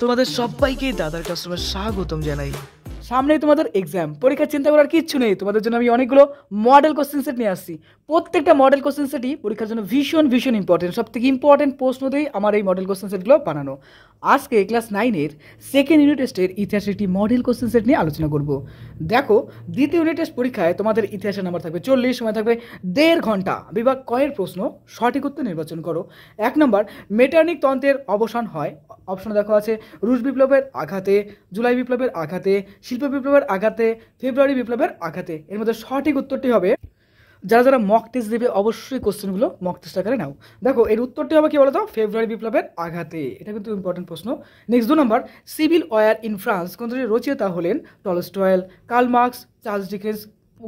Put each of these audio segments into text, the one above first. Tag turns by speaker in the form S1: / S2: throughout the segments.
S1: তোমাদের সবাইকে দাদার কাস্টমে স্বাগতম জানাই।
S2: সামনেই তোমাদের এক্সাম, পরীক্ষার চিন্তা করার কিচ্ছু নেই। তোমাদের জন্য আমি অনেকগুলো মডেল কোশ্চেন সেট নিয়ে আসছি। প্রত্যেকটা মডেল কোশ্চেন সেটই পরীক্ষার জন্য ভীষণ ভীষণ ইম্পর্টেন্ট। সব থেকে ইম্পর্টেন্ট প্রশ্ন দিয়েই আমার এই মডেল কোশ্চেন সেটগুলো বানানো। আজকে ক্লাস 9-এর সেকেন্ড ইউনিট টেস্টের ইতিহাসের একটি মডেল কোশ্চেন সেট নিয়ে আলোচনা করব। দেখো, দ্বিতীয় ইউনিট টেস্ট পরীক্ষায় তোমাদের ইতিহাসের নাম্বার থাকবে 40, সময় থাকবে 1.5 ঘন্টা। বিভাগ কয়ের প্রশ্ন, সঠিক উত্তর নির্বাচন করো। 1 নম্বর, মেটার্নিক তন্ত্রের অবসান হয়। অপশনে দেখো আছে রুশ বিপ্লবের আঘাতে, জুলাই বিপ্লবের আঘাতে, শিল্প বিপ্লবের আঘাতে, ফেব্রুয়ারি বিপ্লবের আঘাতে। এর মধ্যে সঠিক উত্তরটি হবে, যারা যারা মক টেস্ট দেবে অবশ্যই কোশ্চেনগুলো মক টেস্ট আকারে নাও। দেখো, এর উত্তরটি হবে কি বলতো, ফেব্রুয়ারি বিপ্লবের আঘাতে। এটা কিন্তু ইম্পর্টেন্ট প্রশ্ন। Next 2 number, civil war in France গ্রন্থটির রচয়িতা হলেন Tolstoy, Karl Marx, Charles Dickens,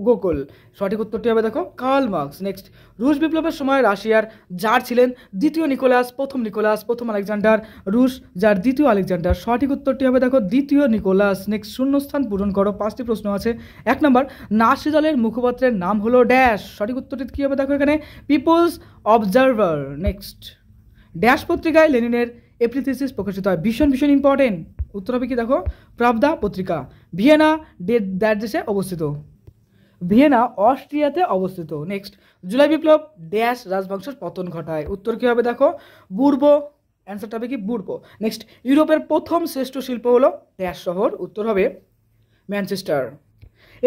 S2: Gokul. সঠিক উত্তরটি হবে দেখো কার্ল মার্কস। নেক্সট, রুশ বিপ্লবের সময় রাশিয়ার জার ছিলেন দ্বিতীয় নিকোলাস, প্রথম আলেকজান্ডার, রুশ জার দ্বিতীয় আলেকজান্ডার। সঠিক উত্তরটি হবে দেখো দ্বিতীয় নিকোলাস। নেক্সট, শূন্যস্থান পূরণ করো। 5টি প্রশ্ন আছে। 1 নম্বর, নাৎসি দলের মুখপাত্রের নাম হলো ড্যাশ। সঠিক উত্তরটি কী হবে দেখো এখানে, পিপলস অবজারভার। নেক্সট, ড্যাশ পত্রিকায় লেনিনের এপ্রিল থিসিস প্রকাশিত হয়। ভীষণ ভীষণ ইম্পর্টেন্ট। উত্তর হবে কি দেখো, প্রাবদা পত্রিকা। ভিয়েনা দ্যাট দেশে অবস্থিত। ভিয়েনা অস্ট্রিয়াতে অবস্থিত। নেক্সট, জুলাই বিপ্লব ড্যাশ রাজবংশের পতন ঘটায়। উত্তর কী হবে দেখো, বুর্ব। অ্যান্সারটা হবে কি বুর্ব। নেক্সট, ইউরোপের প্রথম শ্রেষ্ঠ শিল্প হলো ড্যাশ শহর। উত্তর হবে ম্যানচেস্টার।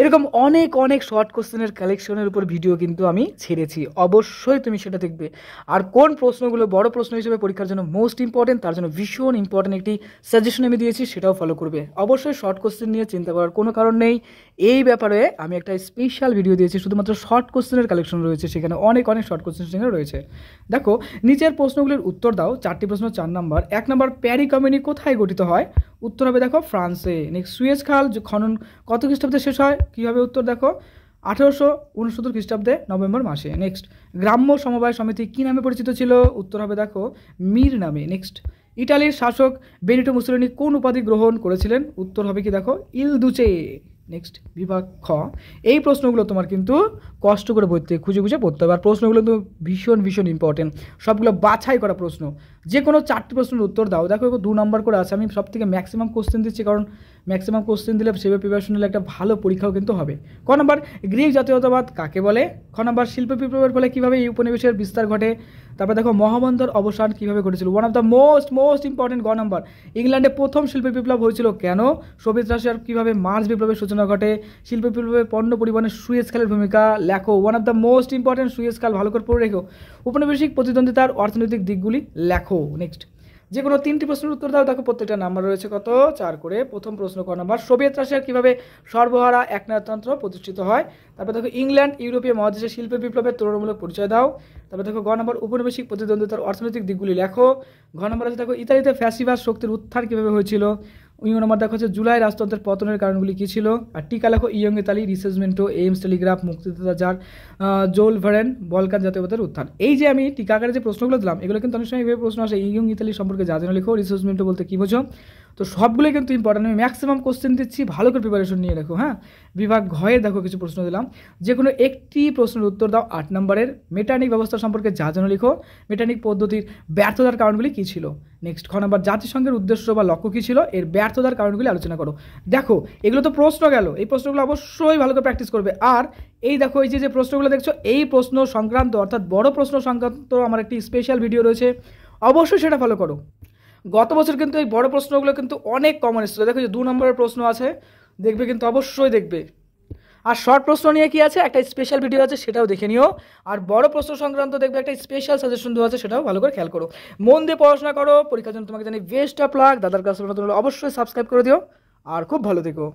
S2: এরকম অনেক অনেক শর্ট কোশ্চেনের কালেকশনের উপর ভিডিও কিন্তু আমি ছেড়েছি, অবশ্যই তুমি সেটা দেখবে। আর কোন প্রশ্নগুলো বড় প্রশ্ন হিসেবে পরীক্ষার জন্য মোস্ট ইম্পর্টেন্ট, তার জন্য ভীষণ ইম্পর্টেন্ট একটি সাজেশন আমি দিয়েছি, সেটাও ফলো করবে। অবশ্যই শর্ট কোশ্চেন নিয়ে চিন্তা করার কোনো কারণ নেই। এই ব্যাপারে আমি একটা স্পেশাল ভিডিও দিয়েছি, শুধুমাত্র শর্ট কোশ্চেনের কালেকশন রয়েছে, সেখানে অনেক অনেক শর্ট কোশ্চেন সেখানে রয়েছে। দেখো, নিচের প্রশ্নগুলির উত্তর দাও। 4টি প্রশ্ন। 4 নম্বর, 1 নম্বর, প্যারি কমিউনি কোথায় গঠিত হয়? উত্তর হবে দেখো ফ্রান্সে। নেক্সট, সুয়েজ খাল খনন কত খ্রিস্টাব্দে শেষ হয়? কীভাবে উত্তর দেখো, 1869 খ্রিস্টাব্দে নভেম্বর মাসে। নেক্সট, গ্রাম্য সমবায় সমিতি কী নামে পরিচিত ছিল? উত্তর হবে দেখো মির নামে। নেক্সট, ইটালির শাসক বেনিটো মুসোলিনি কোন উপাধি গ্রহণ করেছিলেন? উত্তর হবে কি দেখো ইল দুচে। নেক্সট, বিভাগ খ। এই প্রশ্নগুলো তোমার কিন্তু কষ্ট করে বইতে খুঁজে খুঁজে পড়তে হবে। আর প্রশ্নগুলো কিন্তু ভীষণ ভীষণ ইম্পর্টেন্ট, সবগুলো বাছাই করা প্রশ্ন। যে কোনো 4টি প্রশ্নের উত্তর দাও। দেখো 2 নম্বর করে আছে। আমি সব থেকে ম্যাক্সিমাম কোশ্চেন দিচ্ছি, কারণ ম্যাক্সিমাম কোশ্চেন দিলে সেভাবে প্রিপারেশন নিলে একটা ভালো পরীক্ষাও কিন্তু হবে। ক নম্বর, গ্রিক জাতীয়তাবাদ কাকে বলে? খ নম্বর, শিল্প বিপ্লবের ফলে কীভাবে এই উপনিবেশের বিস্তার ঘটে? তারপর দেখো, মহাবন্দর অবসান কীভাবে ঘটেছিল? One of the most important. গ নম্বর, ইংল্যান্ডে প্রথম শিল্প বিপ্লব হয়েছিল কেন? সোভিয়েত রাশিয়ার কীভাবে মার্চ বিপ্লবের সূচনা ঘটে? শিল্প বিপ্লবে পণ্য পরিবহনে সুয়েজ খালের ভূমিকা লেখো। One of the most important, Suez খাল ভালো করে পড়ে রেখো। উপনিবেশিক প্রতিদ্বন্দ্বিতার অর্থনৈতিক দিকগুলি লেখো। নেক্সট, যে কোনো 3টি প্রশ্নের উত্তর দাও। দেখো, প্রত্যেকটা নাম্বার রয়েছে কত, 4 করে। প্রথম প্রশ্ন ক নাম্বার, সোভিয়েত রাশিয়ার কীভাবে সর্বহারা একনায়কতন্ত্র প্রতিষ্ঠিত হয়? তারপর দেখো, ইংল্যান্ড ইউরোপীয় মহাদেশের শিল্প বিপ্লবের তুলনামূলক পরিচয় দাও। তারপর দেখো, গ নম্বর, উপনিবেশিক প্রতিদ্বন্দ্বিতার অর্থনৈতিক দিকগুলি লেখো। ঘ নম্বর আছে দেখো, ইতালিতে ফ্যাসিবাদ শক্তির উত্থান কীভাবে হয়েছিল? নম্বর দেখো হচ্ছে জুলাই রাজতন্ত্রের পতনের কারণগুলি কী ছিল? আর টিকা লেখো, ইয়ং ইতালি, রিসেসমেন্টো, এইমস টেলিগ্রাফ, মুক্তিযোদ্ধা জার, জোল ভারেন, বলকান জাতীয়তাবাদের উত্থান। এই যে আমি টিকা আকারে যে প্রশ্নগুলো দিলাম, এগুলো কিন্তু অনেক সময় এইভাবে প্রশ্ন আসে, ইয়ং ইতালি সম্পর্কে যা যেন লেখো, রিসেসমেন্টো বলতে কী বোঝো? তো সবগুলোই কিন্তু ইম্পর্টেন্ট। আমি ম্যাক্সিমাম কোশ্চেন দিচ্ছি, ভালো করে প্রিপারেশন নিয়ে রাখো। হ্যাঁ, বিভাগ ঘয়ে দেখো কিছু প্রশ্ন দিলাম। যে কোনো একটি প্রশ্নের উত্তর দাও। 8 নম্বরের, মেটার্নিক ব্যবস্থা সম্পর্কে যা যেন লিখো। মেটার্নিক পদ্ধতির ব্যর্থতার কারণগুলি কী ছিল? নেক্সট, খ নম্বর, জাতিসংঘের উদ্দেশ্য বা লক্ষ্য কী ছিল? এর ব্যর্থতার কারণগুলি আলোচনা করো। দেখো, এগুলো তো প্রশ্ন গেল, এই প্রশ্নগুলো অবশ্যই ভালো করে প্র্যাকটিস করবে। আর এই দেখো, এই যে প্রশ্নগুলো দেখছো, এই প্রশ্ন সংক্রান্ত অর্থাৎ বড় প্রশ্ন সংক্রান্ত আমার একটি স্পেশাল ভিডিও রয়েছে, অবশ্যই সেটা ফলো করো। গত বছর কিন্তু এই বড় প্রশ্নগুলো কিন্তু অনেক কমন এসেছিলো। দেখো, যে 2 নম্বরের প্রশ্ন আছে, দেখবে কিন্তু অবশ্যই দেখবে। আর শর্ট প্রশ্ন নিয়ে কি আছে, একটা স্পেশাল ভিডিও আছে, সেটাও দেখে নিও। আর বড় প্রশ্ন সংক্রান্ত দেখবে একটা স্পেশাল সাজেশন দেওয়া আছে, সেটাও ভালো করে খেয়াল করো। মন দিয়ে পড়াশোনা করো, পরীক্ষার জন্য তোমাকে জানি বেস্ট অফ লাক। দাদার কাছে অবশ্যই সাবস্ক্রাইব করে দিও, আর খুব ভালো থেকো।